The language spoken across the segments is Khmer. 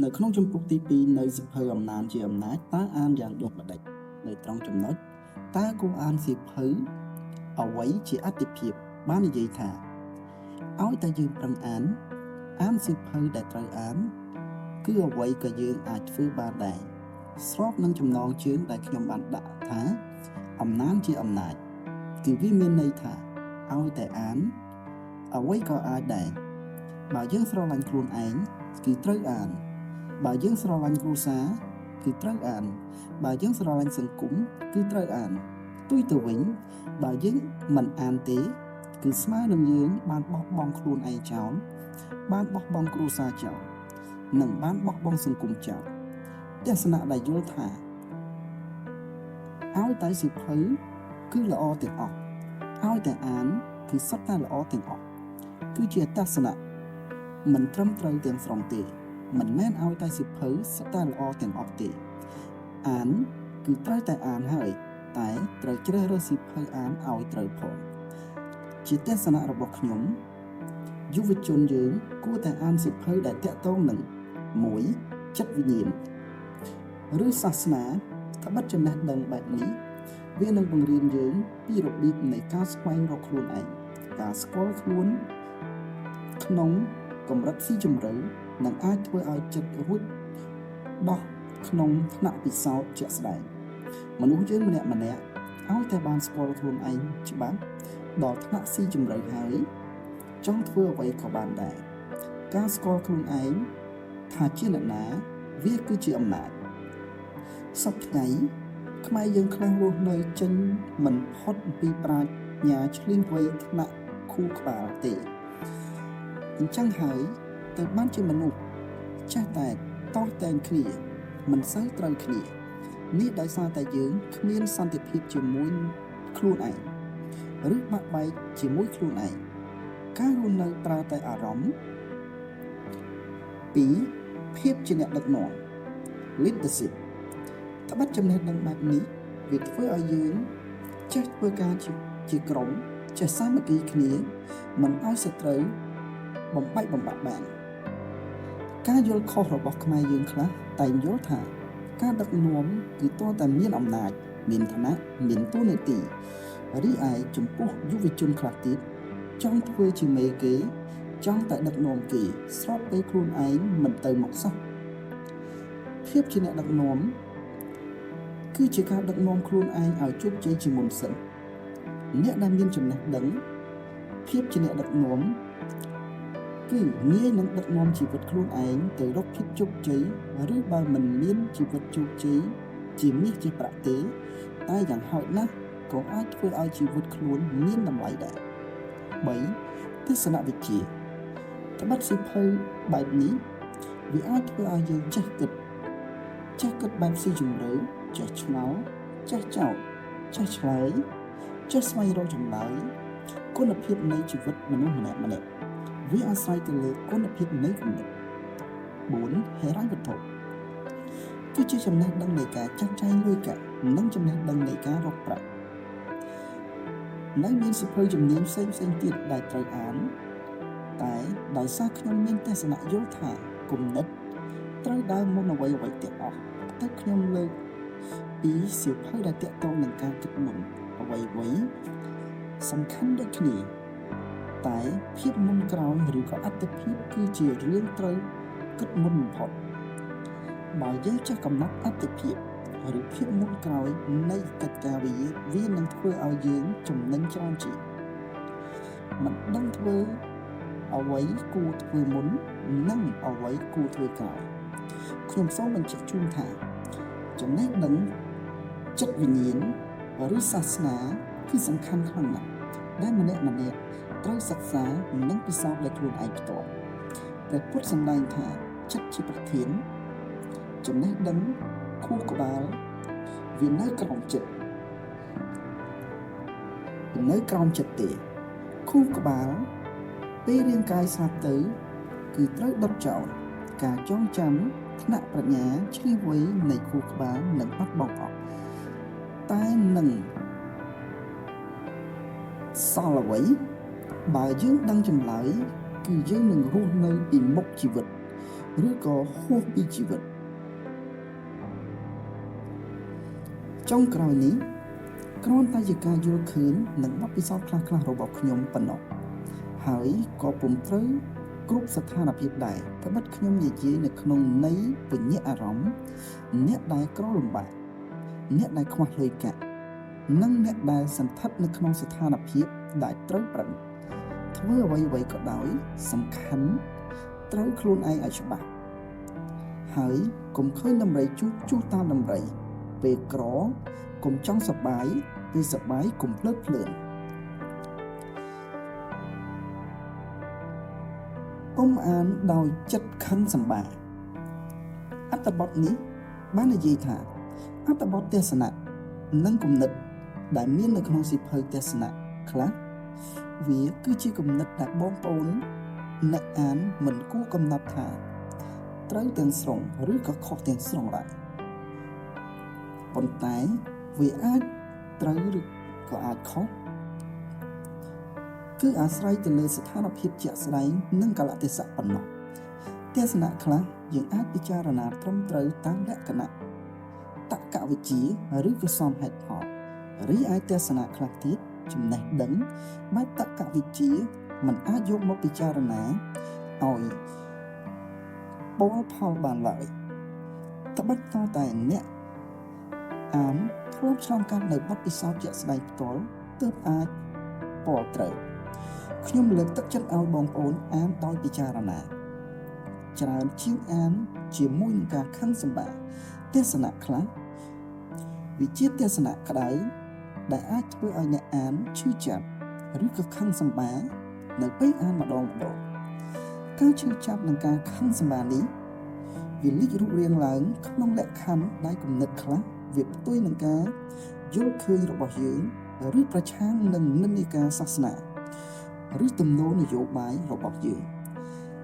នៅក្នុងជំពូកទី2នៃសៀវភៅអំណាចជាអំណាចតើអានយ៉ាងដូចម្តេចនៅត្រង់ចំណុចតើគួរអានសៀវភៅអ្វីជាអត្ថិភាពបាននិយាយថាឲ្យតែយើងប្រឹងអានសៀវភៅដែលត្រូវអានគឺអ្វីក៏យើងអាចធ្វើបានដែរស្របនឹងចំណងជើងដែលខ្ញុំបានដាក់ថាអំណាចជាអំណាចគឺវាមានន័យថាឲ្យតែអានអ្វីក៏អាចដែរបើយើងស្រឡាញ់ខ្លួនឯងគឺត្រូវអានបើយើងស្រឡាញ់គ្រួសារគឺត្រូវអានបើយើងស្រឡាញ់សង្គមគឺត្រូវអានទុយទៅវិញបើយើងមិនអានទេគឺស្មើនឹងយើងបានបោះបង់ខ្លួនឯងចោលបានបោះបង់គ្រួសារចោលនិងបានបោះបង់សង្គមចោលទស្សនៈដែលយល់ថាឲ្យតែសៀវភៅគឺល្អទាំងអស់ឲ្យតែអានគឺសុទ្ធតែល្អទាំងអស់គឺជាទស្សនៈមិនត្រឹមត្រូវទាំងស្រុងទេមិនមែនឲ្យតែសៀវភៅសុទ្ធតែល្អទាំងអស់ទេអានគឺត្រូវតែអានហើយតែត្រូវជ្រើសរើសសៀវភៅអានឲ្យត្រូវផងជាទស្សនៈរបស់ខ្ញុំយុវជនយើងគួរតែអានសៀវភៅដែលទាក់ទងនឹង1ចិត្តវិញ្ញាណឬសាសនាត្បិតចំណេះដឹងបែបនេះវានឹងបង្រៀនយើងពីរបៀបនៃការស្វែងរកខ្លួនឯងការស្គាល់ខ្លួនក្នុងកម្រិតស៊ីជម្រៅនិងអាចធ្វើឲ្យចិត្តរួចដោះក្នុងថ្នាក់ពិសោធន៍ជាក់ស្ដែងមនុស្សយើងម្នាក់ឲ្យតែបានស្គាល់ខ្លួនឯងច្បាស់ដល់ថ្នាក់ស៊ីជម្រៅហើយចង់ធ្វើអ្វីក៏បានដែរការស្គាល់ខ្លួនឯងថាជាអ្នកណាវាគឺជាអំណាចសពថ្ងៃខ្មែរយើងខ្លះរស់នៅចេញមិនផុតពីប្រាជ្ញាឆ្លៀងវៃថ្នាក់ខួរក្បាលទេអញ្ចឹងហើយទៅបានជាមនុស្សចេះតែតោះតែងគ្នាមិនសូវត្រូវគ្នានេះដោយសារតែយើងគ្មានសន្តិភាពជាមួយខ្លួនឯងឬបាក់បែកជាមួយខ្លួនឯងការរស់នៅប្រើតែអារម្មណ៍2ភាពជាអ្នកដឹកនាំ leadership ត្បិតចំណេះដឹងបែបនេះវាធ្វើឲ្យយើងចេះធ្វើការជាក្រុមចេះសាមគ្គីគ្នាមិនឲ្យសត្រូវបំបែកបំបាក់បានការយល់ខុសរបស់ខ្មែរយើងខ្លះតែងយល់ថាការដឹកនាំគឺទាល់តែមានអំណាចមានឋានៈមានតួនាទីរីឯចំពោះយុវជនខ្លះទៀតចង់ធ្វើជាមេគេចង់តែដឹកនាំគេស្របពេលខ្លួនឯងមិនទៅមុខសោះភាពជាអ្នកដឹកនាំគឺជាការដឹកនាំខ្លួនឯងឲ្យជោគជ័យជាមុនសិនអ្នកដែលមានចំណេះដឹងភាពជាអ្នកដឹកនាំគឺងាយនឹងដឹកនាំជីវិតខ្លួនឯងទៅរកភាពជោគជ័យឬបើមិនមានជីវិតជោគជ័យជាមាសជាប្រាក់ទេតែយ៉ាងហោចណាស់ក៏អាចធ្វើឲ្យជីវិតខ្លួនមានតម្លៃដែរ3ទស្សនវិជ្ជាត្បិតសៀវភៅបែបនេះវាអាចធ្វើឲ្យយើងចេះគិតបែបស៊ីជម្រៅចេះឆ្ងល់ចេះចោទចេះឆ្លើយចេះស្វែងរកចម្លើយគុណភាពនៃជីវិតមនុស្សម្នាក់វាអាស្រ័យទៅលើគុណភាពនៃគំនិត4ហេរញ្ញវត្ថុគឺជាចំណេះដឹងនៃការចាត់ចែងលុយកាក់និងចំណេះដឹងនៃការរកប្រាក់នៅមានសៀវភៅជំនាញផ្សេងទៀតដែលត្រូវអានតែដោយសារខ្ញុំមានទស្សនៈយល់ថាគំនិតត្រូវដើរមុនអ្វីទាំងអស់តែខ្ញុំលើកពីសៀវភៅដែលទាក់ទងនឹងការគិតមុនអ្វីសំខាន់ដូចគ្នាតែភាពមុនក្រោយឬក៏អត្តភាពគឺជារឿងត្រូវគិតមុនបំផុតបើយើងចេះកំណត់អត្តភាពឬភាពមុនក្រោយនៃកិច្ចការវានឹងធ្វើឲ្យយើងចំណេញច្រើនជាងមិនដឹងធ្វើអ្វីគួរធ្វើមុននិងអ្វីគួរធ្វើក្រោយខ្ញុំសូមបញ្ជាក់ជូនថាចំណេះដឹងចិត្តវិញ្ញាណឬសាសនាគឺសំខាន់ខ្លាំងណាស់ដែលម្នាក់ត្រូវសិក្សានិងពិសោធន៍ដោយខ្លួនឯងផ្ទាល់ព្រះពុទ្ធសម្ដែងថាចិត្តជាប្រធានចំណេះដឹងខួរក្បាលវានៅក្រោមចិត្តទេខួរក្បាលពេលរាងកាយស្លាប់ទៅគឺត្រូវដុតចោលការចងចាំថ្នាក់ប្រាជ្ញាឆ្លៀសវៃនៃខួរក្បាលនឹងបាត់បង់អស់តែនឹងសល់អ្វីបើយើងដឹងចម្លើយគឺយើងនឹងរស់នៅពីមុខជីវិត ឬក៏ហួសពីជីវិតចុងក្រោយនេះគ្រាន់តែជាការយល់ឃើញនិងបទពិសោធន៍ខ្លះៗរបស់ខ្ញុំប៉ុណ្ណោះហើយក៏ពុំត្រូវគ្រប់ស្ថានភាពដែរត្បិតខ្ញុំនិយាយនៅក្នុងន័យវិញ្ញាណអារម្មណ៍អ្នកដែលក្រលំបាកអ្នកដែលខ្វះលុយកាក់និងអ្នកដែលសន្ធិដ្ឋនៅក្នុងស្ថានភាពដែលត្រូវប្រឹងធ្វើអ្វីៗក៏ដោយសំខាន់ត្រូវខ្លួនឯងឲ្យច្បាស់ហើយកុំឃើញដំរីជួសតាមដំរីពេលក្រកុំចង់សប្បាយពេលសប្បាយកុំភ្លើតភ្លើនកុំអានដោយចិត្តខឹងសម្បាអត្ថបទនេះបាននិយាយថាអត្ថបទទេសនៈនិងគំនិតដែលមាននៅក្នុងសៀវភៅទេសនៈខ្លះវាគឺជាគំនិតដែលបងប្អូនអ្នកអានមិនគួរកំណត់ថាត្រូវទាំងស្រុងឬក៏ខុសទាំងស្រុងឡើយប៉ុន្តែវាអាចត្រូវឬក៏អាចខុសគឺអាស្រ័យទៅលើស្ថានភាពជាក់ស្ដែងនិងកលៈទេសៈប៉ុណ្ណោះទេសនៈខ្លះយើងអាចពិចារណាត្រឹមត្រូវតាមលក្ខណៈតក្កវិជ្ជាឬក៏សមហេតុផលរីឯទេសនៈខ្លះទៀតចំណេះដឹងបែបតក្កវិជ្ជាมันអាចយកមកពិចារណាឲ្យបលផលបានឡើយត្បិតតតែអ្នកអានធ្លាប់ឆ្លងកាត់នៅបទពិសោធន៍ជាក់ស្ដែងផ្ទាល់ទើបអាចបលត្រូវខ្ញុំលើកទឹកចិត្តឲ្យបងប្អូនអានដោយពិចារណាច្រើនជាងអានជាមួយនឹងការខឹងសម្បាទេសនៈខ្លះវិជាទេសនៈក្តៅដែលអាចធ្វើឲ្យអ្នកអានឈឺចាប់ឬក៏ខឹងសម្បានៅពេលអានម្ដងការឈឺចាប់នឹងការខឹងសម្បានេះវាលេចរូបរាងឡើងក្នុងលក្ខខណ្ឌដែលគំនិតខ្លះវាផ្ទុយនឹងការយល់ឃើញរបស់យើងឬប្រឆាំងនឹងនិន្នាការសាសនាឬទំនោរនយោបាយរបស់យើង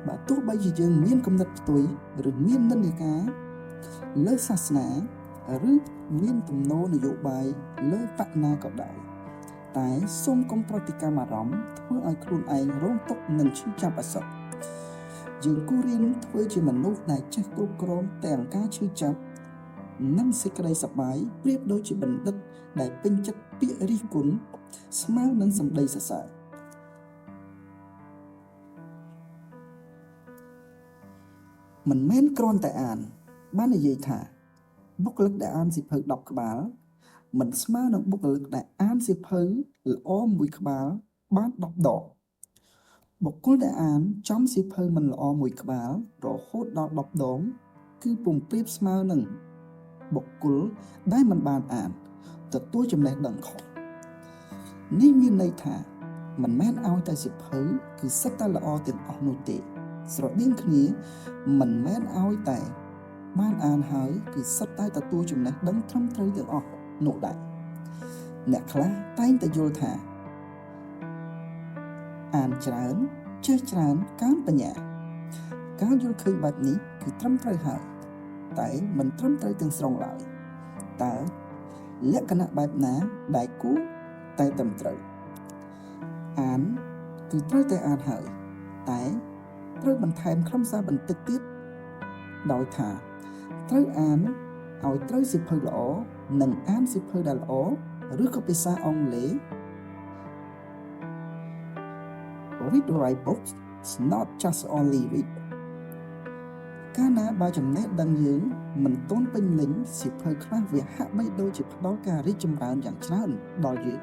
បើទោះបីជាយើងមានគំនិតផ្ទុយឬមាននិន្នាការលើសាសនាឬមានទំនោរនយោបាយលើបកណាក៏ដោយតែសូមកុំប្រតិកម្មអារម្មណ៍ធ្វើឲ្យខ្លួនឯងរងទុក្ខនិងឈឺចាប់អសត់យើងគួររៀនធ្វើជាមនុស្សដែលចេះគ្រប់គ្រងទាំងការឈឺចាប់និងសេចក្តីសប្បាយប្រៀបដូចជាបណ្ឌិតដែលពេញចិត្តពាក្យរិះគន់ស្មើនឹងសម្ដីសរសើរមិនមែនគ្រាន់តែអានបាននិយាយថាបុគ្គលិកដែលអានសៀវភៅ10ក្បាលមិនស្មើនឹងបុគ្គលិកដែលអានសៀវភៅល្អមួយក្បាលបាន10ដងបុគ្គលដែលអានចំសៀវភៅមិនល្អមួយក្បាលរហូតដល់10ដងគឺពុំប្រៀបស្មើនឹងបុគ្គលដែលមិនបានអានទទួលចំណេះដឹងខុសនេះមានន័យថាមិនមែនឲ្យតែសៀវភៅគឺសិតតែល្អទាំងអស់នោះទេស្រដៀងគ្នាមិនមែនឲ្យតែបានអានហើយគឺសិតតែទទួលចំណេះដឹងត្រឹមត្រូវទាំងអស់នោះដែរអ្នកខ្លះតែងតែយល់ថាអានច្រើនចេះច្រើនកើនបញ្ញាការយល់ឃើញបែបនេះគឺត្រឹមត្រូវហើយតែមិនត្រឹមត្រូវទាំងស្រុងឡើយតើលក្ខណៈបែបណាដែលគួរតែត្រឹមត្រូវអានគឺត្រូវតែអានហើយតែត្រូវបន្ថែមខ្លឹមសារបន្តិចទៀតដោយថាត្រូវអានឲ្យត្រូវសៀវភៅល្អនិងអានសៀវភៅដែលល្អឬក៏ភាសាអង់គ្លេស Read the right books not just only read កាលណាបើចំណេះដឹងយើងមិនទាន់ពេញលេញសៀវភៅខ្លះវាហាក់បីដូចជាផ្ដល់ការរីកចម្រើនយ៉ាងច្រើនដល់យើង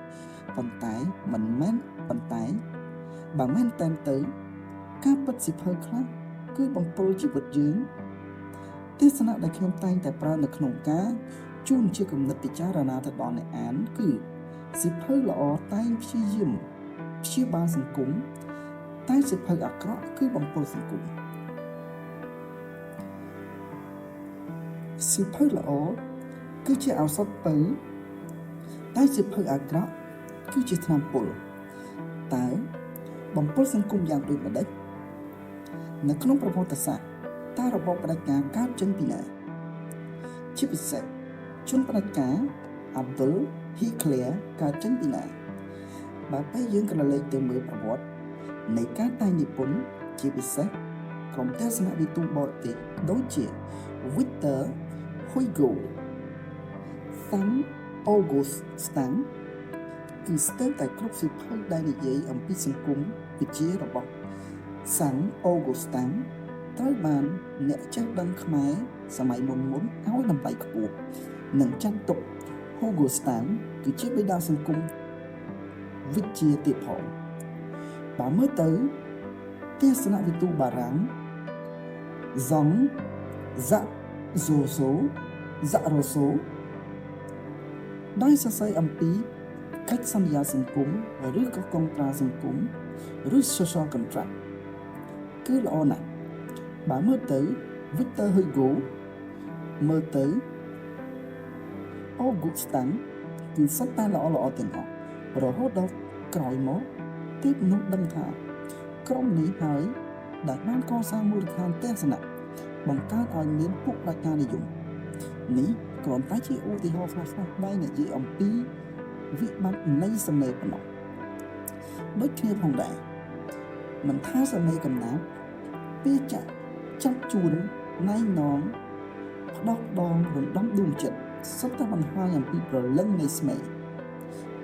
ប៉ុន្តែបើមែនតែនទៅការពិតសៀវភៅខ្លះគឺបំពុលជីវិតយើងទេសនៈដែលខ្ញុំតែងតែប្រើនៅក្នុងការជូនជាគំនិតពិចារណាទៅដល់អ្នកអានគឺសៀវភៅល្អតែងព្យាបាលសង្គមតែសៀវភៅអាក្រក់គឺបំពុលសង្គមសៀវភៅល្អគឺជាឱសថពៅតែសៀវភៅអាក្រក់គឺជាថ្នាំពុលតើបំពុលសង្គមយ៉ាងដូចម្តេចនៅក្នុងប្រវត្តិសាស្ត្រតើរបបផ្ដាច់ការកើតចេញពីណាជាពិសេសជនផ្ដាច់ការ Adolf Hitler កើតចេញពីណាបើពេលយើងក្រឡេកទៅមើលប្រវត្តិនៃការតែងនិពន្ធជាពិសេស ក្រុមទស្សនវិទូបរទេសដូចជា Victor Hugo, Sam Augustin គឺស្ទើរតែគ្រប់សៀវភៅដែលនិយាយអំពីសង្គមវិទ្យារបស់ Sam Augustin ត្រូវបានអ្នកចេះដឹងខ្មែរសម័យមុនឲ្យតម្លៃខ្ពស់និងចាត់ទុក Augustin គឺជាបិតាសង្គមវិទ្យាទៀតផងបើមើលទៅទស្សនវិទូបារាំង Jean Zarroso ដោយសរសេរអំពីកិច្ចសន្យាសង្គមឬក៏កងត្រាសង្គមឬ social contract គឺល្អណាស់បើមើលទៅ Victor Hugo មើលទៅ Augustin គឺសុទ្ធតែល្អទាំងអស់រហូតដល់ក្រោយមកទើបមនុស្សដឹងថាក្រុមនេះហើយដែលបានកសាងមូលដ្ឋានទស្សនៈបង្កើតឲ្យមានពួកប្រជាការនិយមនេះគ្រាន់តែជាឧទាហរណ៍ខ្លះៗដែលនិយាយអំពីវិបត្តិនៃសំណេរប៉ុណ្ណោះដូចគ្នាផងដែរមិនថាសំណេរកំណាព្យពេលចាប់ជួនណៃណងផ្ដោះដងរំដំដួងចិត្តសុទ្ធតែបង្ហាញអំពីព្រលឹងនៃស្មេ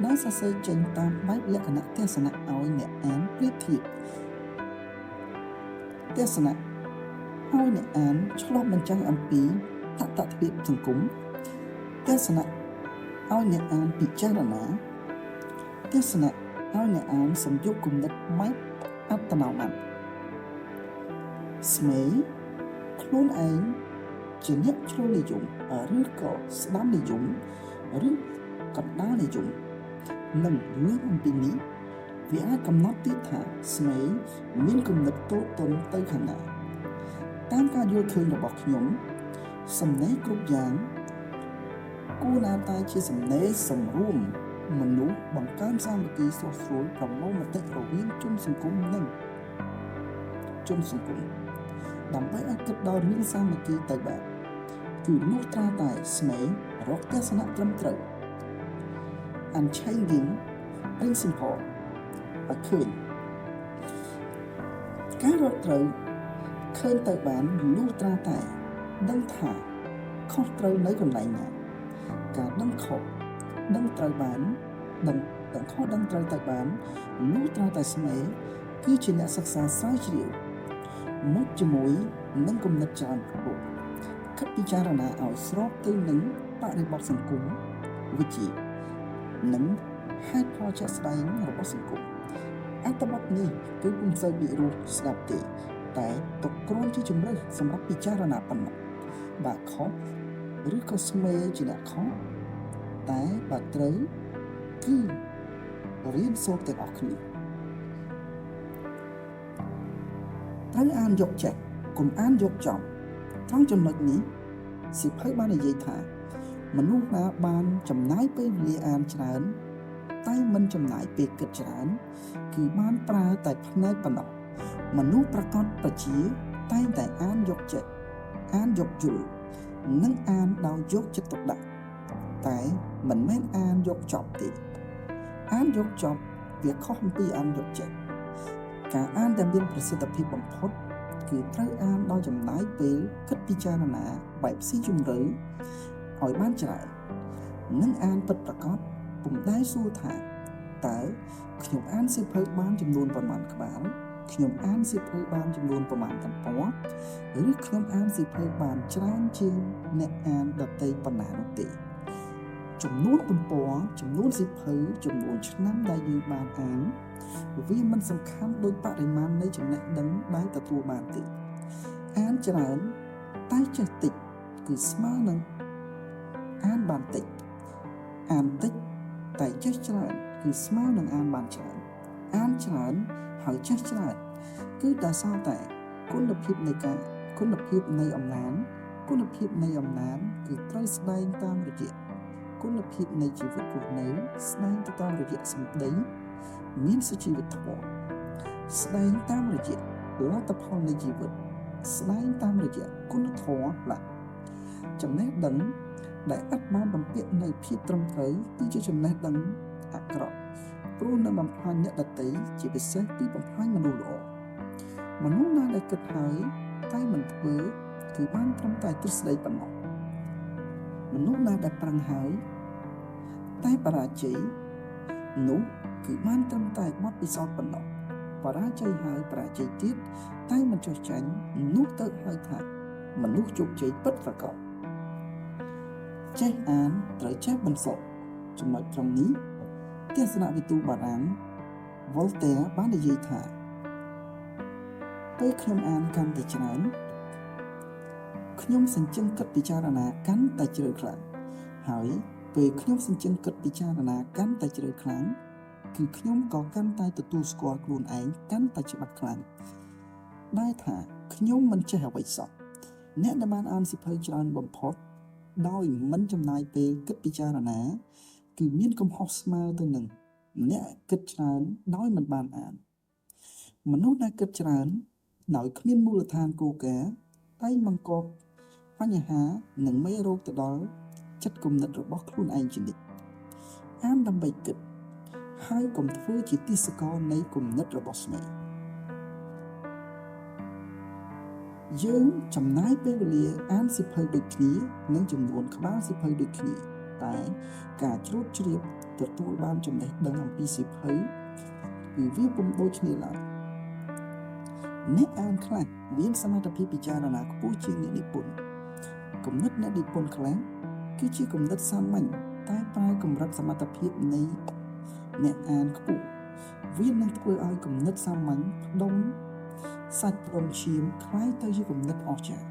ដែលសរសេរចេញតាមបែបលក្ខណៈទស្សនៈឲ្យអ្នកអានប្រៀបធៀបទស្សនៈឲ្យអ្នកអានឆ្លុះបញ្ចាំងអំពីតថភាពសង្គមទស្សនៈឲ្យអ្នកអានពិចារណាទស្សនៈឲ្យអ្នកអានសំយោគគំនិតបែបអត្តនោម័តស្មេខ្លួនឯងជាអ្នកជ្រុលនិយមឬក៏ស្ដាំនិយមឬកណ្ដាលនិយមនិងលើកអំពីនេះវាអាចកំណត់ទៀតថាស្មេមានគំនិតតូចទន់ទៅខាងណាតាមការយល់ឃើញរបស់ខ្ញុំសំណេរគ្រប់យ៉ាងគួរណាតែជាសំណេរសម្រួមមនុស្សបង្កើនសាមគ្គីស្រួលស្រួលប្រមូលមតិរវាងជនសង្គមនិងជនសង្គមដើម្បីឲ្យគិតដល់រឿងសាមគ្គីទៅបែបគឺនោះត្រាតែស្មេរកទស្សនៈត្រឹមត្រូវ Unchanging Principle ឲ្យឃើញការរកត្រូវឃើញទៅបាននោះត្រាតែដឹងថាខុសត្រូវនៅកន្លែងណាការដឹងខុសដឹងត្រូវបានដឹងខុសដឹងត្រូវទៅបាននោះត្រាតែស្មេគឺជាអ្នកសិក្សាស្រាវជ្រាវមុខជាមួយនឹងគំនិតច្រើនខ្ពស់គិតពិចារណាឲ្យស្របទៅនឹងបរិបទសង្គមវិទ្យានិងហេតុផលជាក់ស្ដែងរបស់សង្គមអត្ថបទនេះគឺពុំសូវពិរោះស្ដាប់ទេតែទុកគ្រាន់ជាជំរើសសម្រាប់ពិចារណាប៉ុណ្ណោះបើខុសឬក៏ស្មេជាអ្នកខុសតែបើត្រូវគឺរៀនសូត្រទាំងអស់គ្នាត្រូវអានយកចិត្តកុំអានយកចំត្រង់ចំណុចនេះសៀវភៅបាននិយាយថាមនុស្សណាបានចំណាយពេលវេលាអានច្រើនតែមិនចំណាយពេលគិតច្រើនគឺបានប្រើតែផ្នែកប៉ុណ្ណោះមនុស្សប្រកបប្រជាតែងតែអានយកចិត្តអានយកយល់និងអានដោយយកចិត្តទុកដាក់តែមិនមែនអានយកចប់ទេអានយកចប់វាខុសអំពីអានយកចិត្តការអានដែលមានប្រសិទ្ធភាពបំផុតគឺត្រូវអានដោយចំណាយពេលគិតពិចារណាបែបស៊ីជម្រៅឲ្យបានច្រើននិងអានពិតប្រាកដពុំដែលសួរថាតើខ្ញុំអានសៀវភៅបានចំនួនប៉ុន្មានក្បាលខ្ញុំអានសៀវភៅបានចំនួនប៉ុន្មានទំព័រឬខ្ញុំអានសៀវភៅបានច្រើនជាងអ្នកអានដទៃប៉ុណ្ណានោះទេចំនួនទំព័រចំនួនសៀវភៅចំនួនឆ្នាំដែលយើងបានអានវាមិនសំខាន់ដោយបរិមាណនៃចំណេះដឹងដែលទទួលបានទេអានច្រើនតែចេះតិចគឺស្មើនឹងអានបានតិចអានតិចតែចេះច្រើនគឺស្មើនឹងអានបានច្រើនអានច្រើនហើយចេះច្រើនគឺដោយសារតែគុណភាពនៃអំណាចគុណភាពនៃអំណាចគឺត្រូវស្ដែងតាមរយៈគុណភាពនៃជីវិតរស់នៅស្ដែងទៅតាមរយៈសម្ដីមានសុជីវធម៌ស្ដែងតាមរយៈលទ្ធផលនៃជីវិតស្ដែងតាមរយៈគុណធម៌ផ្លាក់ចំណេះដឹងដែលឥតបានបំពាក់នៅភាពត្រឹមត្រូវគឺជាចំណេះដឹងអាក្រក់ព្រោះនឹងបំផ្លាញអ្នកដទៃជាពិសេសគឺបំផ្លាញមនុស្សល្អ មនុស្សណាដែលគិតហើយតែមិនធ្វើគឺបានត្រឹមតែទ្រឹស្ដីប៉ុណ្ណោះមនុស្សណាដែលប្រឹងហើយតែបរាជ័យនោះគឺបានត្រឹមតែបទពិសោធន៍ប៉ុណ្ណោះបរាជ័យហើយបរាជ័យទៀតតែមិនចុះចាញ់នោះទៅហៅថាមនុស្សជោគជ័យពិតប្រាកដចេះអានត្រូវចេះបន្សុទ្ធចំណុចត្រង់នេះទស្សនវិទូបារាំង Voltaire បាននិយាយថាពេលខ្ញុំអានកាន់តែច្រើនខ្ញុំសញ្ជឹងគិតពិចារណាកាន់តែជ្រៅខ្លាំងហើយពេលខ្ញុំសញ្ជឹងគិតពិចារណាកាន់តែជ្រៅខ្លាំងគឺខ្ញុំក៏កាន់តែទទួលស្គាល់ខ្លួនឯងកាន់តែច្បាស់ខ្លាំងដែលថាខ្ញុំមិនចេះអ្វីសោះអ្នកដែលបានអានសៀវភៅច្រើនបំផុតដោយមិនចំណាយពេលគិតពិចារណាគឺមានកំហុសស្មើទៅនឹងអ្នកគិតច្រើនដោយមិនបានអានមនុស្សដែលគិតច្រើនដោយគ្មានមូលដ្ឋានគោលការណ៍តែបង្កបញ្ហានិងមេរោគទៅដល់ចិត្តគំនិតរបស់ខ្លួនឯងជានិច្ចអានដើម្បីគិតហើយកុំធ្វើជាទេសកលនៃគំនិតរបស់ស្នេហ៍យើងចំណាយពេលវេលាអានសៀវភៅដូចគ្នានិងចំនួនក្បាលសៀវភៅដូចគ្នាតែការជ្រួតជ្រាបទទួលបានចំណេះដឹងអំពីសៀវភៅគឺវាពុំដូចគ្នាឡើយអ្នកអានខ្លះមានសមត្ថភាពពិចារណាខ្ពស់ជាងអ្នកនិពន្ធគំនិតអ្នកនិពន្ធខ្លះគឺជាគំនិតសាមញ្ញតែប្រើកម្រិតសមត្ថភាពនៃអ្នកអានខ្ពស់វានឹងធ្វើឲ្យគំនិតសាមញ្ញផ្ដុំសាច់ផ្ដុំឈាមคล้ายទៅជាគំនិតអស្ចារ្យ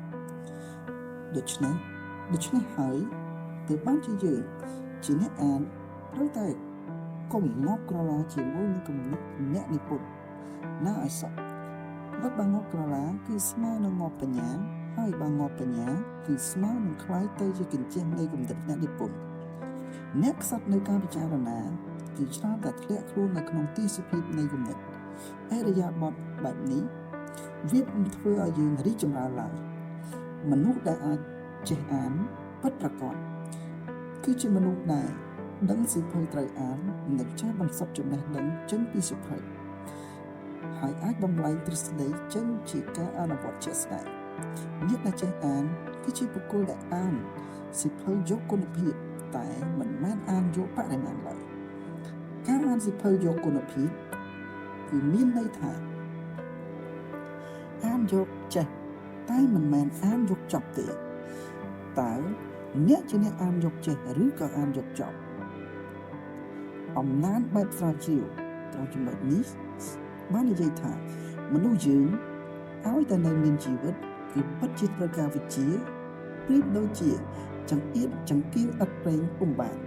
ដូច្នេះហើយទើបបានជាយើងជាអ្នកអានត្រូវតែកុំងប់ក្រឡាជាមួយនឹងគំនិតអ្នកនិពន្ធណាឲ្យសោះបើងប់ក្រឡាគឺស្មើនឹងងប់បញ្ញាហើយបើងប់បញ្ញាគឺស្មើនឹងคล้ายទៅជាកញ្ចេះនៃគំនិតអ្នកនិពន្ធអ្នកខ្សត់នៅការពិចារណាគឺច្រើនតែធ្លាក់ខ្លួននៅក្នុងទេសភាពនៃគំនិតអរិយាបថបែបនេះវានឹងធ្វើឲ្យយើងរីកចម្រើនឡើងមនុស្សដែលអាចចេះអានពិតប្រាកដគឺជាមនុស្សដែលដឹងសៀវភៅត្រូវអាននិងចេះបន្សុទ្ធចំណេះដឹងចេញពីសៀវភៅហើយអាចបំលែងទ្រឹស្ដីចេញជាការអនុវត្តជាក់ស្ដែងអ្នកដែលចេះអានគឺជាបុគ្គលដែលអានសៀវភៅយកគុណភាពតែមិនមែនអានយកបរិមាណឡើយការអានសៀវភៅយកគុណភាពគឺមានន័យថាអានយកចេះតែមិនមែនអានយកចប់ទេតើអ្នកជាអ្នកអានយកចេះឬក៏អានយកចប់អំណាចបែបស្រាវជ្រាវត្រង់ចំណុចនេះបាននិយាយថាមនុស្សយើងឲ្យតែនៅមានជីវិតគឺពិតជាត្រូវការវិជ្ជាប្រៀបដូចជាចង្អៀតចង្កៀងឥតប្រេងពុំបាន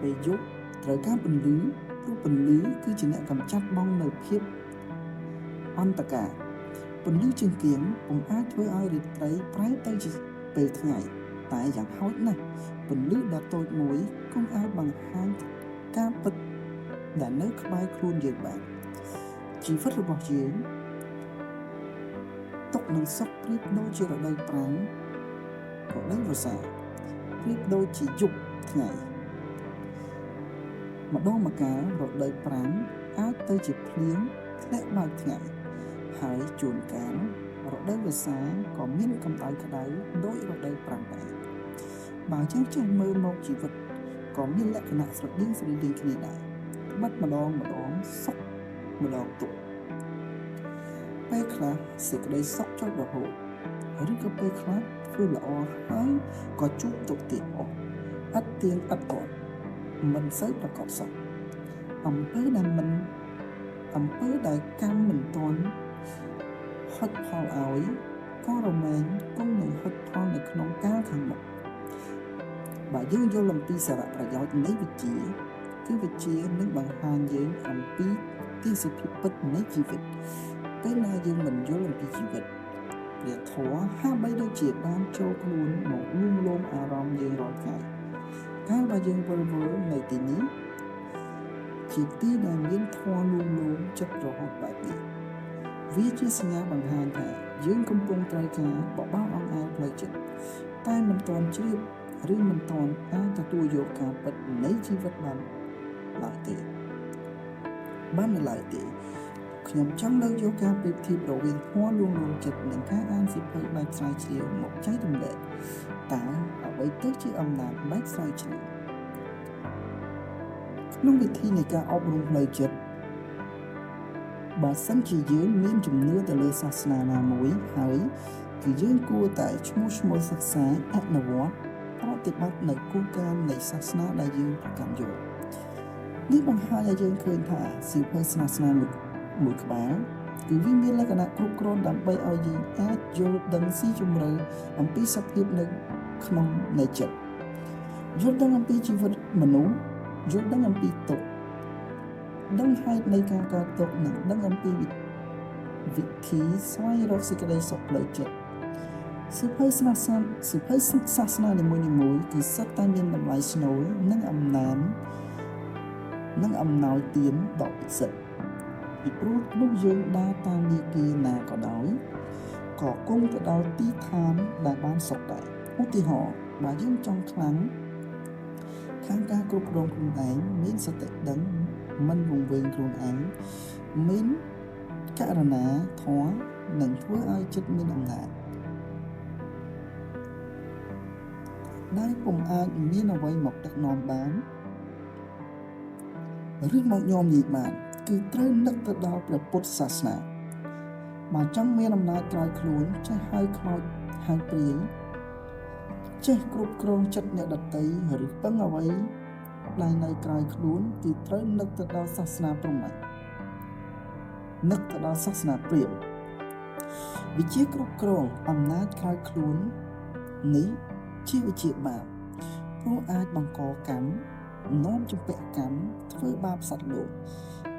ពេលយប់ត្រូវការពន្លឺព្រោះពន្លឺគឺជាអ្នកកម្ចាត់បង់នៅភាពអន្តការពន្លឺចង្កៀងពុំអាចធ្វើឲ្យរាត្រីប្រែទៅជាពេលថ្ងៃតែយ៉ាងហោចណាស់ពន្លឺដ៏តូចមួយគង់អាចបង្ហាញការពិតដែលនៅក្បែរខ្លួនយើងបានជីវិតរបស់យើងទុកនឹងសុខប្រៀបដូចជារដូវប្រាំងរដូវវស្សាប្រៀបដូចជាយប់ថ្ងៃម្ដងម្កាលរដូវប្រាំងអាចទៅជាភ្លៀងធ្លាក់បើកថ្ងៃហើយជួនកាលរដូវវស្សាក៏មានកម្ដៅក្ដៅដូចរដូវប្រាំងដែរបើយើងចេះមើលមកជីវិតក៏មានលក្ខណៈស្រដៀងគ្នាដែរបាត់ម្ដងសុខម្ដងទុក្ខពេលខ្លះសេចក្តីសុខចុចរហូតឬក៏ពេលខ្លះធ្វើល្អហើយក៏ជួបទុក្ខទៀតអស់ឥតទៀងឥតទាត់មិនសូវប្រកបសោះអំពើដែលកម្មមិនទាន់ហុចផលឲ្យក៏រមែងគង់នឹងហុចផលនៅក្នុងកាលខាងមុខបើយើងយល់អំពីសារៈប្រយោជន៍នៃវិជ្ជាគឺវិជ្ជានឹងបង្ហាញយើងអំពីទេសភាពពិតនៃជីវិតពេលណាយើងមិនយល់អំពីជីវិតព្រះធម៌ហាក់បីដូចជាបានចូលខ្លួនមកលួងលោមអារម្មណ៍យើងរាល់ថ្ងៃកាលបើយើងវិលវល់នៅទីនេះជាទីដែលមានធម៌លួងលោមចិត្តរហូតបែបនេះវាជាសញ្ញាបង្ហាញថាយើងកំពុងត្រូវការបបោរអង្អែលផ្លូវចិត្តតែមិនទាន់ជ្រាបឬមិនទាន់អាចទទួលយកការពិតនៃជីវិតបានឡើយទេ ខ្ញុំចង់លើកយកការប្រៀបធៀបរវាងធម៌លួងលោមចិត្តនិងការអានសៀវភៅបែបស្រាវជ្រាវមកចែករំលែកតើអ្វីទៅជាអំណាចបែបស្រាវជ្រាវក្នុងវិធីនៃការអប់រំផ្លូវចិត្តបើសិនជាយើងមានជំនឿទៅលើសាសនាណាមួយហើយគឺយើងគួរតែឈ្មោះសិក្សាអនុវត្តប្រតិបត្តិនៅគោលការណ៍នៃសាសនាដែលយើងប្រកាន់យកនេះបង្ហាញឲ្យយើងឃើញថាសៀវភៅសាសនាមួយក្បាលគឺវាមានលក្ខណៈគ្រប់គ្រាន់ដើម្បីឲ្យយើងអាចយល់ដឹងស៊ីជម្រៅអំពីសភាពនៅក្នុងនៃចិត្តយល់ដឹងអំពីជីវិតមនុស្សយល់ដឹងអំពីទុក្ខដឹងហេតុនៃការកើតទុក្ខនិងដឹងអំពីវិធីស្វែងរកសេចក្តីសុខផ្លូវចិត្តសៀវភៅសាសនានីមួយៗគឺសុទ្ធតែមានតម្លៃស្នូលនិងអំណោយទានដ៏ពិសិដ្ឋពីព្រោះនោះយើងដើរតាមមាគ៌ាណាក៏ដោយក៏គង់ទៅដល់ទីឋានដែលបានសុខដែរឧទាហរណ៍បើយើងចង់ខ្លាំងខាងការគ្រប់គ្រងខ្លួនឯងមានសតិដឹងមិនវង្វេងខ្លួនឯងមានករណាធម៌នឹងធ្វើឲ្យចិត្តមានអំណាចដែលពុំអាចមានអ្វីមកដឹកនាំបានឬមកញោមញីបានគឺត្រូវនឹកទៅដល់ព្រះពុទ្ធសាសនាបើចង់មានអំណាចក្រោយខ្លួនចេះហៅខ្លោចហៅព្រាយចេះគ្រប់គ្រងចិត្តអ្នកដទៃឬពឹងអ្វីដែលនៅក្រោយខ្លួនគឺត្រូវនឹកទៅដល់សាសនាព្រហ្មញ្ញនឹកទៅដល់សាសនាព្រាហ្មណ៍វិជាគ្រប់គ្រងអំណាចក្រោយខ្លួននេះជាវិជាបាបព្រោះអាចបង្កកម្មនាំជំពាក់កម្មធ្វើបាបសត្វលោក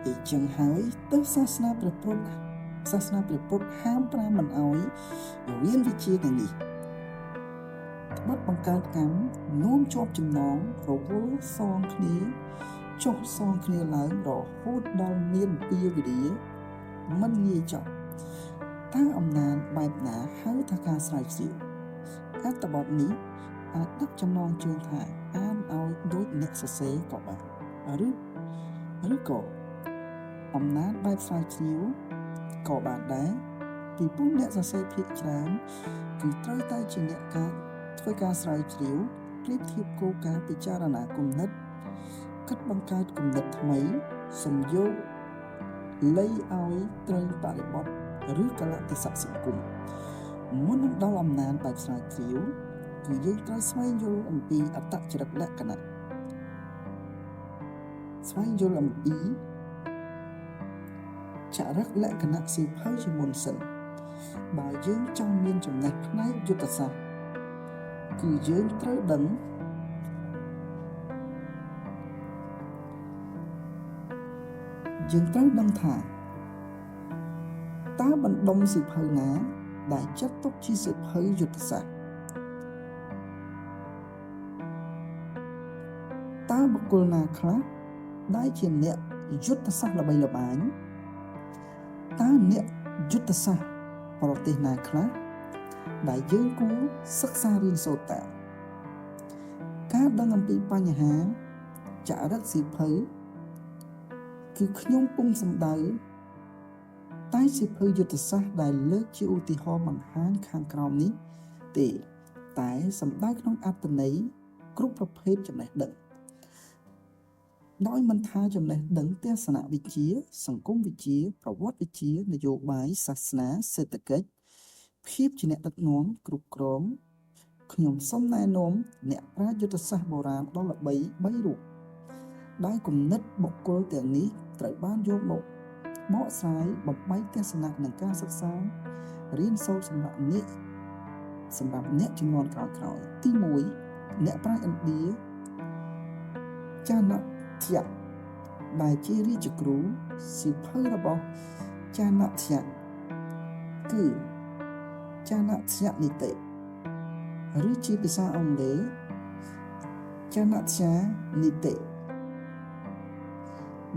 អញ្ចឹងហើយទៅសាសនាព្រះពុទ្ធហាម5មិនឲ្យរៀនវិជាទាំងនេះត្បិតបង្កើតកម្មនាំជាប់ចំណងរវល់សងគ្នាចុះសងគ្នាឡើងរហូតដល់មានពាវិរិយមិនងាយចប់តើអំណាចបែបណាហៅថាការស្រាវជ្រាវអត្ថបទនេះអាចដឹកចំណងជើងថាអានឲ្យដូចអ្នកសរសេរក៏បានឬក៏អំណាចបែបស្រាវជ្រាវក៏បានដែរពីព្រោះអ្នកសរសេរភាគច្រើនគឺត្រូវតែជាអ្នកធ្វើការស្រាវជ្រាវប្រៀបធៀបគោលការណ៍ពិចារណាគំនិតគិតបង្កើតគំនិតថ្មីសំយោគលៃឲ្យត្រូវបរិបទឬកលៈទេសៈសង្គមមុននឹងដល់អំណាចបែបស្រាវជ្រាវគឺយើងត្រូវស្វែងយល់អំពីអត្តចរិតលក្ខណៈស្វែងយល់អំពីចរិតលក្ខណៈសៀវភៅជាមុនសិនបើយើងចង់មានចំណេះផ្នែកយុទ្ធសាស្ត្រគឺយើងត្រូវដឹងថាតើបណ្ដុំសៀវភៅណាដែលចាត់ទុកជាសៀវភៅយុទ្ធសាស្ត្រតើបុគ្គលណាខ្លះដែលជាអ្នកយុទ្ធសាស្ត្រល្បីល្បាញតើអ្នកយុទ្ធសាស្ត្រប្រទេសណាខ្លះដែលយើងគួរសិក្សារៀនសូត្រតាមការដឹងអំពីបញ្ហាចរិតសៀវភៅគឺខ្ញុំពុំសំដៅតែសៀវភៅយុទ្ធសាស្ត្រដែលលើកជាឧទាហរណ៍បង្ហាញខាងក្រោមនេះទេតែសំដៅក្នុងអត្ថន័យគ្រប់ប្រភេទចំណេះដឹងដោយមិនថាចំណេះដឹងទស្សនវិជ្ជាសង្គមវិជ្ជាប្រវត្តិវិជ្ជានយោបាយសាសនាសេដ្ឋកិច្ចភាពជាអ្នកដឹកនាំគ្រប់គ្រងខ្ញុំសូមណែនាំអ្នកប្រាជ្ញយុទ្ធសាស្ត្របុរាណដ៏ល្បី3រូបដែលគំនិតបុគ្គលទាំងនេះត្រូវបានយកមកបកស្រាយបំបែកទស្សនៈនិងការសិក្សារៀនសូត្រសម្រាប់អ្នកជំនាន់ក្រោយៗទី1អ្នកប្រាជ្ញឥណ្ឌាចាណធ្យៈដែលជារាជគ្រូសៀវភៅរបស់ចាណធ្យៈគឺចាណធ្យនីតិឬជាភាសាអង់គ្លេសចាណធ្យានីតិ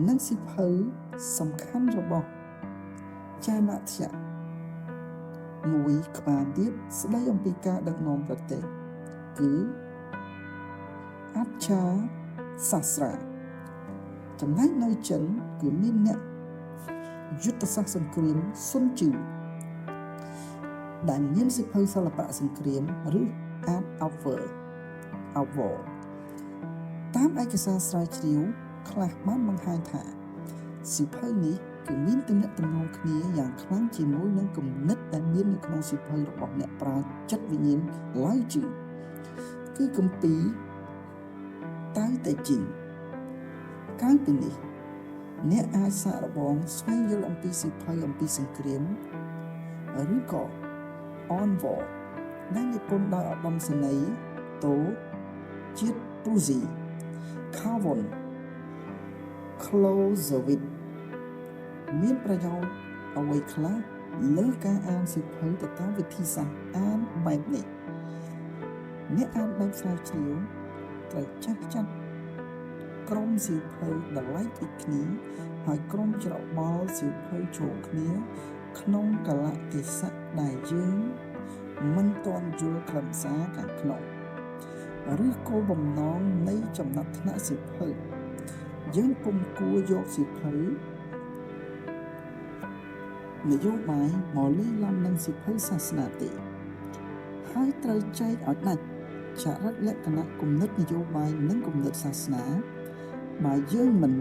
និងសៀវភៅសំខាន់របស់ចាណធ្យៈមួយក្បាលទៀតស្ដីអំពីការដឹកនាំប្រទេសគឺអច្ឆាសាស្ត្រាចំណែកនៅចិនគឺមានអ្នក យុទ្ធសាស្ត្រសង្គ្រាមស៊ុនជឺដែលមានសៀវភៅសិល្បៈសង្គ្រាមឬ Art of War តាមឯកសារស្រាវជ្រាវខ្លះបានបង្ហាញថាសៀវភៅនេះគឺមានទំនាក់ទំនងគ្នាយ៉ាងខ្លាំងជាមួយនឹងគំនិតដែលមាននៅក្នុងសៀវភៅរបស់អ្នកប្រាជ្ញចិត្តវិញ្ញាណឡាវជឺគឺគម្ពីរតៅតេជីងក្រៅពីនេះអ្នកអាចសាកល្បងស្វែងយល់អំពីសៀវភៅអំពីសង្គ្រាមឬក៏ On War ដែលនិពន្ធដោយឧត្តមសេនីយ៍តូជាតិព្រូស៊ី Carvon Clausewitz មានប្រយោជន៍អ្វីខ្លះលើការអានសៀវភៅទៅតាមវិធីសាស្ត្រអានបែបនេះអ្នកអានបែបស្រាវជ្រាវត្រូវចាស់ចាត់ក្រុមសៀវភៅដែលឡែកពីគ្នាហើយក្រុមច្របល់សៀវភៅចូលគ្នាក្នុងកលៈទេសៈដែលយើងមិនទាន់យល់ខ្លឹមសារខាងក្នុងឬគោលបំណងនៃចំណាត់ថ្នាក់សៀវភៅយើងពុំគួរយកសៀវភៅនយោបាយមកលាយឡំនឹងសៀវភៅសាសនាទេហើយត្រូវចែកឲ្យដាច់ចរិតលក្ខណៈគំនិតនយោបាយនិងគំនិតសាសនាបើយើងមិន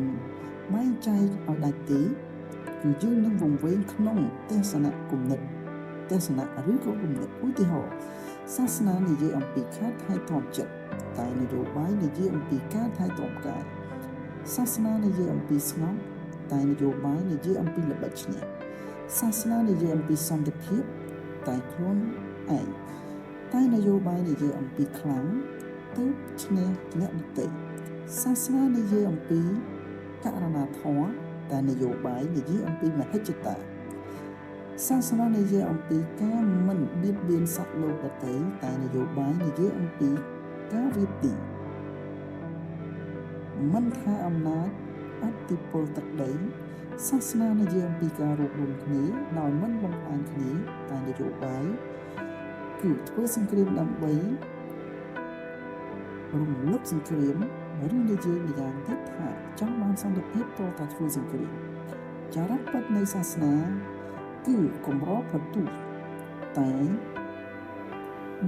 បែងចែកឲ្យដាច់ទេគឺយើងនឹងវង្វេងក្នុងទស្សនៈគំនិតទស្សនៈឬក៏គំនិតឧទាហរណ៍សាសនានិយាយអំពីការថែទាំចិត្តតែនយោបាយនិយាយអំពីការថែទាំកាយសាសនានិយាយអំពីស្ងប់តែនយោបាយនិយាយអំពីល្បិចឈ្នះសាសនានិយាយអំពីសន្តិភាពតែខ្លួនឯងតែនយោបាយនិយាយអំពីខ្លាំងទើបឈ្នះអ្នកដទៃសាសនានិយាយអំពីករណាធម៌តែនយោបាយនិយាយអំពីមហិច្ឆតាសាសនានិយាយអំពីការមិនបៀតបៀនសត្វលោកដទៃតែនយោបាយនិយាយអំពីការវាទីមិនថាអំណាចអធិពលទឹកដីសាសនានិយាយអំពីការរួបរวมគ្នាដោយមិនបំផ្លាញគ្នាតែនយោបាយគឺធ្វើសង្គ្រាមដើម្បីរំលឹកសង្គ្រាមឬនិយាយម្យ៉ាងទៀតថាចង់បានសន្តិភាពតតែធ្វើសង្គ្រាមចរិតពិតនៃសាសនាគឺកម្រប្រទូតែ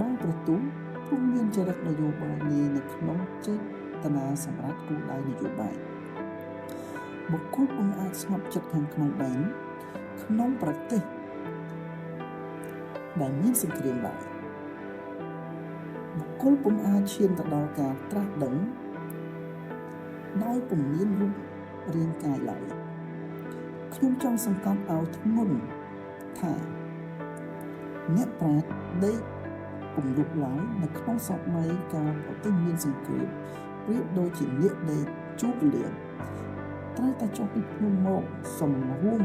បើប្រទូពុំមានចរិតនយោបាយនេះនៅក្នុងចេតនាសម្រាប់គោលដៅនយោបាយបុគ្គលពុំអាចស្ងប់ចិត្តខាងក្នុងបានក្នុងប្រទេសដែលមានសង្គ្រាមឡើយបុគ្គលពុំអាចឈានទៅដល់ការត្រាស់ដឹងដោយពុំមានរូបរាងកាយឡើយខ្ញុំចង់សង្កត់ឲ្យធ្ងន់ថាអ្នកប្រាជ្ញដេកពុំលុបឡើយនៅក្នុងសម័យកាលប្រទេសមានសង្គ្រាមប្រៀបដូចជានាគដេកជួបលៀនត្រូវតែចុះពីភ្នំមកសំរួម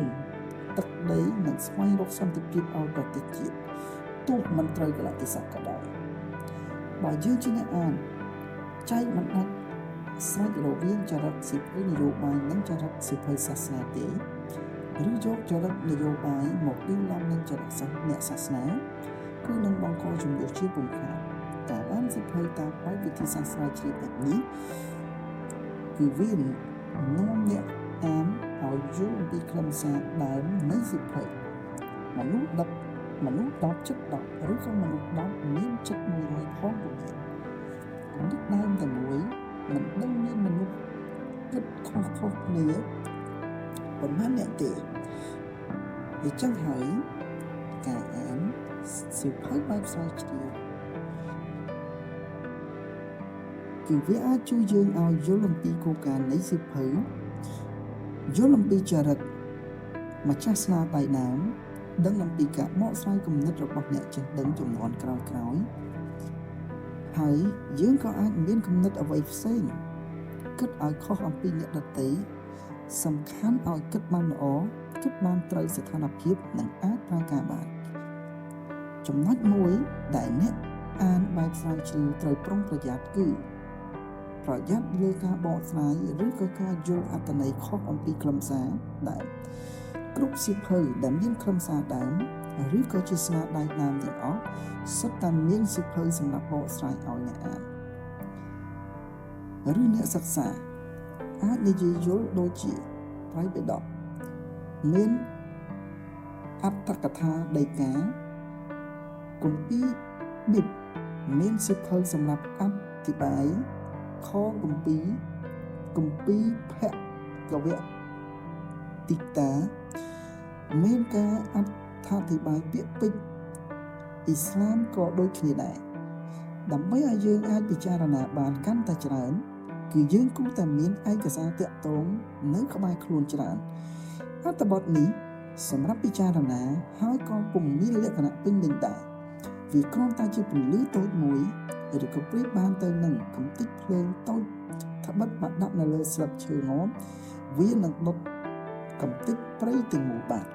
ទឹកដីនិងស្វែងរកសន្តិភាពឲ្យប្រទេសជាតិទោះមិនត្រូវកលៈទេសៈក៏ដោយបើយើងជាអ្នកអានចែកមិនដាច់ស្រេចរវាងចរិតសៀវភៅនយោបាយនិងចរិតសៀវភៅសាសនាទេឬយកចរិតនយោបាយមកលាយឡំនឹងចរិតអ្នកសាសនាគឺនឹងបង្កជំនួសជាពុំខាតការអានសៀវភៅតាមបែបវិធីសាស្ត្រស្រាវជ្រាវបែបនេះគឺវានាំអ្នកអានឲ្យយល់ពីខ្លឹមសារដើមនៃសៀវភៅមនុស្ស10ចិត្ត10ឬក៏មនុស្ស10មានចិត្ត100ផងពុំមានគំនិតដើមតែមួយមិនដឹងមានមនុស្សគិតខុសគ្នាប៉ុន្មានអ្នកទេដូច្នេះហើយការអានសៀវភៅបែបស្រាវជ្រាវគឺវាអាចជួយយើងឲ្យយល់អំពីគោលការណ៍នៃសៀវភៅយល់អំពីចរិតម្ចាស់ស្នាដៃដើមដឹងអំពីការបកស្រាយគំនិតរបស់អ្នកចេះដឹងជំនាន់ក្រោយៗហើយយើងក៏អាចមានគំនិតអ្វីផ្សេងគិតឲ្យខុសអំពីអ្នកដទៃសំខាន់ឲ្យគិតបានល្អគិតបានត្រូវស្ថានភាពនិងអាចប្រើការបានចំណុចមួយដែលអ្នកអានបែបស្រាវជ្រាវត្រូវប្រុងប្រយ័ត្នគឺប្រយ័ត្នលើការបកស្រាយឬក៏ការយល់អត្ថន័យខុសអំពីខ្លឹមសារដើមគ្រប់សៀវភៅដែលមានខ្លឹមសារដើមឬក៏ជាស្នាដៃដើមទាំងអស់សុទ្ធតែមានសៀវភៅសម្រាប់បកស្រាយឲ្យអ្នកអានឬអ្នកសិក្សាអាចនិយាយយល់ដូចជាត្រៃបិដក មានអត្ថកថាដីកាគម្ពីរឌីបមានសៀវភៅសម្រាប់អធិប្បាយខគម្ពីរភគវតិតាមានការអត្ថាធិប្បាយពាក្យពេចន៍អ៊ីស្លាមក៏ដូចគ្នាដែរដើម្បីឲ្យយើងអាចពិចារណាបានកាន់តែច្រើនគឺយើងគួរតែមានឯកសារតាក់ទងនៅក្បែរខ្លួនច្រើនអត្ថបទនេះសម្រាប់ពិចារណាហើយក៏ពុំមានលក្ខណៈពេញលេញដែរវាគ្រាន់តែជាពន្លឺតូចមួយឬក៏ប្រៀបបានទៅនឹងកំទេចភ្លើងតូចត្បិតបាត់ដាក់នៅលើស្លឹកឈើងាប់វានឹងដុតកំទេចព្រៃទាំងមូលបាត់